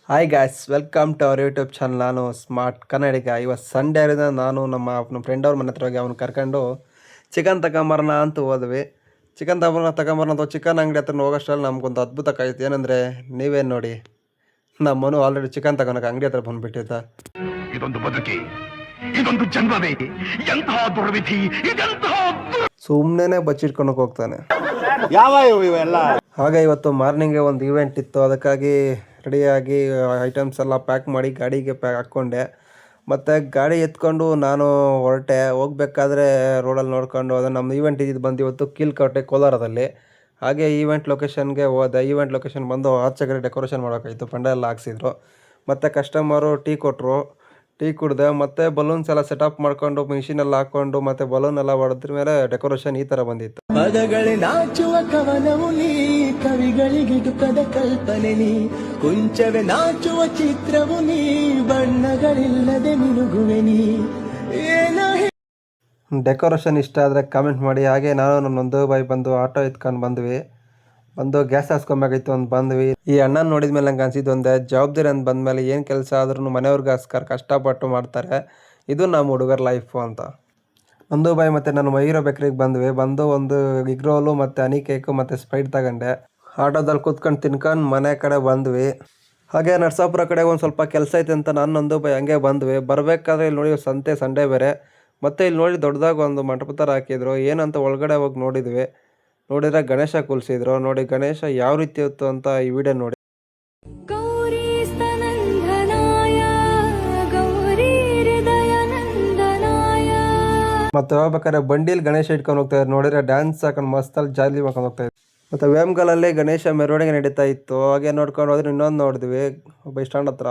Hi guys, welcome to our YouTube channel. ನಾನು smart Kannadiga. ಇವತ್ತು Sunday ಇರೋದ್ರಿಂದ ನಾನು ನಮ್ಮ ಫ್ರೆಂಡ್ ಅವ್ರ ಮನೆ ಹತ್ರ ಹೋಗಿ ಅವ್ನು ಕರ್ಕೊಂಡು ಚಿಕನ್ ತಗೊಂಬರೋಣ ಅಂತ ಹೋದ್ವಿ. ಚಿಕನ್ ತಗೊಂಬರೋಣ ಅಂತ ಚಿಕನ್ ಅಂಗಡಿ ಹತ್ರ ಹೋಗೋಷ್ಟರಲ್ಲಿ ನಮ್ಗೊಂದು ಅದ್ಭುತ ಕಾಯ್ತು. ಏನಂದರೆ ನೀವೇನು ನೋಡಿ, ನಮ್ಮ ಮನು ಆಲ್ರೆಡಿ ಚಿಕನ್ ತಗೊಳಕ್ಕೆ ಅಂಗಡಿ ಹತ್ರ ಬಂದುಬಿಟ್ಟಿದ್ದ. ಇದೊಂದು ಬದುಕಿ, ಇದೊಂದು ಜನ್ಮವೇ, ಎಂತಹ ದುರ್ವಿಧಿ ಇದೆಂತಹ. ಸುಮ್ಮನೆ ಬಚ್ಚಿಟ್ಕೊಂಡು ಹೋಗ್ತಾನೆ. ಯಾವ ಇವೆಲ್ಲ. ಹಾಗೆ ಇವತ್ತು ಮಾರ್ನಿಂಗ್ಗೆ ಒಂದು ಇವೆಂಟ್ ಇತ್ತು, ಅದಕ್ಕಾಗಿ ರೆಡಿಯಾಗಿ ಐಟಮ್ಸ್ ಎಲ್ಲ ಪ್ಯಾಕ್ ಮಾಡಿ ಗಾಡಿಗೆ ಹಾಕ್ಕೊಂಡೆ. ಮತ್ತು ಗಾಡಿ ಎತ್ಕೊಂಡು ನಾನು ಹೊರಟೆ. ಹೋಗ್ಬೇಕಾದ್ರೆ ರೋಡಲ್ಲಿ ನೋಡ್ಕೊಂಡು ಅದು ನಮ್ಮ ಈವೆಂಟ್ ಇದ್ದಿದ್ದು ಬಂದು ಇವತ್ತು ಕೀಲ್ಕೋಟೆ ಕೋಲಾರದಲ್ಲಿ. ಹಾಗೆ ಈವೆಂಟ್ ಲೊಕೇಶನ್ಗೆ ಹೋದೆ. ಈವೆಂಟ್ ಲೊಕೇಶನ್ ಬಂದು ಆಚೆಗಡೆ ಡೆಕೋರೇಷನ್ ಮಾಡೋಕ್ಕಾಯಿತು, ಪೆಂಡಲ್ ಹಾಕ್ಸಿದ್ರು. ಮತ್ತು ಕಸ್ಟಮರು ಟೀ ಕೊಟ್ಟರು, ಟೀ ಕುಡಿದೆ. ಮತ್ತು ಬಲೂನ್ಸ್ ಎಲ್ಲ ಸೆಟಪ್ ಮಾಡ್ಕೊಂಡು ಮಿಷಿನೆಲ್ಲ ಹಾಕ್ಕೊಂಡು ಮತ್ತು ಬಲೂನ್ ಎಲ್ಲ ಹೊಡೆದ್ರ ಮೇಲೆ ಡೆಕೋರೇಷನ್ ಈ ಥರ ಬಂದಿತ್ತು. ಪದಗಳೇ ನಾಚುವ ಕವನವು ನೀ, ಕವಿಗಳಿಗೆ ದುಃಖದ ಕಲ್ಪನೆ ನೀ, ಕುಂಚವೇ ನಾಚುವ ಚಿತ್ರವು ನೀ, ಬಣ್ಣಗಳಿಲ್ಲದೆ ಮಿನುಗುವೆ ನೀ. ಡೆಕೋರೇಷನ್ ಇಷ್ಟ ಆದರೆ ಕಾಮೆಂಟ್ ಮಾಡಿ. ಹಾಗೆ ನಾನು ನನ್ನೊಂದು ಬಾಯಿ ಬಂದು ಆಟೋ ಎತ್ಕೊಂಡು ಬಂದು ಗ್ಯಾಸ್ ಹಾಸ್ಕೊಬೇಕಾಯ್ತು ಅಂತ ಬಂದ್ವಿ. ಈ ಅಣ್ಣನ ನೋಡಿದ ಮೇಲೆ ನಂಗೆ ಅನ್ಸಿದ್ದು ಒಂದೇ, ಜವಾಬ್ದಾರಿ ಅಂತ ಬಂದಮೇಲೆ ಏನು ಕೆಲಸ ಆದ್ರೂ ಮನೆಯವ್ರಿಗೋಸ್ಕರ ಕಷ್ಟಪಟ್ಟು ಮಾಡ್ತಾರೆ. ಇದು ನಮ್ಮ ಹುಡುಗರ ಲೈಫು ಅಂತ. ಒಂದು ಬಾಯಿ ಮತ್ತು ನಾನು ಮಯೂರ ಬೇಕ್ರಿಗೆ ಬಂದು ಒಂದು ಎಗ್ ರೋಲು ಮತ್ತು ಹನಿ ಕೇಕು ಮತ್ತು ಸ್ಪ್ರೈಟ್ ತಗೊಂಡೆ. ಆಟೋದಲ್ಲಿ ಕೂತ್ಕೊಂಡು ತಿನ್ಕೊಂಡು ಮನೆ ಕಡೆ ಬಂದ್ವಿ. ಹಾಗೆ ನರಸಾಪುರ ಕಡೆ ಒಂದು ಸ್ವಲ್ಪ ಕೆಲಸ ಐತೆ ಅಂತ ನಾನು ಒಂದು ಬಾಯಿ ಹಂಗೆ ಬಂದ್ವಿ. ಬರಬೇಕಾದ್ರೆ ಇಲ್ಲಿ ನೋಡಿ ಸಂಡೇ ಬೇರೆ. ಮತ್ತು ಇಲ್ಲಿ ನೋಡಿ ದೊಡ್ಡದಾಗಿ ಒಂದು ಮಂಟಪ ಥರ ಹಾಕಿದ್ರು. ಏನಂತ ಒಳಗಡೆ ಹೋಗಿ ನೋಡಿದ್ರೆ ಗಣೇಶ ಕೂರಿಸಿದ್ರು. ನೋಡಿ ಗಣೇಶ ಯಾವ ರೀತಿ ಇತ್ತು ಅಂತ ಈ ವಿಡಿಯೋ ನೋಡಿ. ಮತ್ತು ಹೋಗ್ಬೇಕಾದ್ರೆ ಬಂಡಿಲಿ ಗಣೇಶ ಇಟ್ಕೊಂಡು ಹೋಗ್ತಾಯಿದ್ರು. ನೋಡಿದ್ರೆ ಡ್ಯಾನ್ಸ್ ಹಾಕೊಂಡು ಮಸ್ತಲ್ಲಿ ಜಾಲಿ ಮಾಡ್ಕೊಂಡು ಹೋಗ್ತಾಯಿದ್ರು. ಮತ್ತು ವೇಮ್ಗಲಲ್ಲಿ ಗಣೇಶ ಮೆರವಣಿಗೆ ನಡೀತಾ ಇತ್ತು. ಹಾಗೆ ನೋಡ್ಕೊಂಡು ಹೋದ್ರೆ ಇನ್ನೊಂದು ನೋಡಿದ್ವಿ ಬಸ್ ಸ್ಟ್ಯಾಂಡ್ ಹತ್ರ.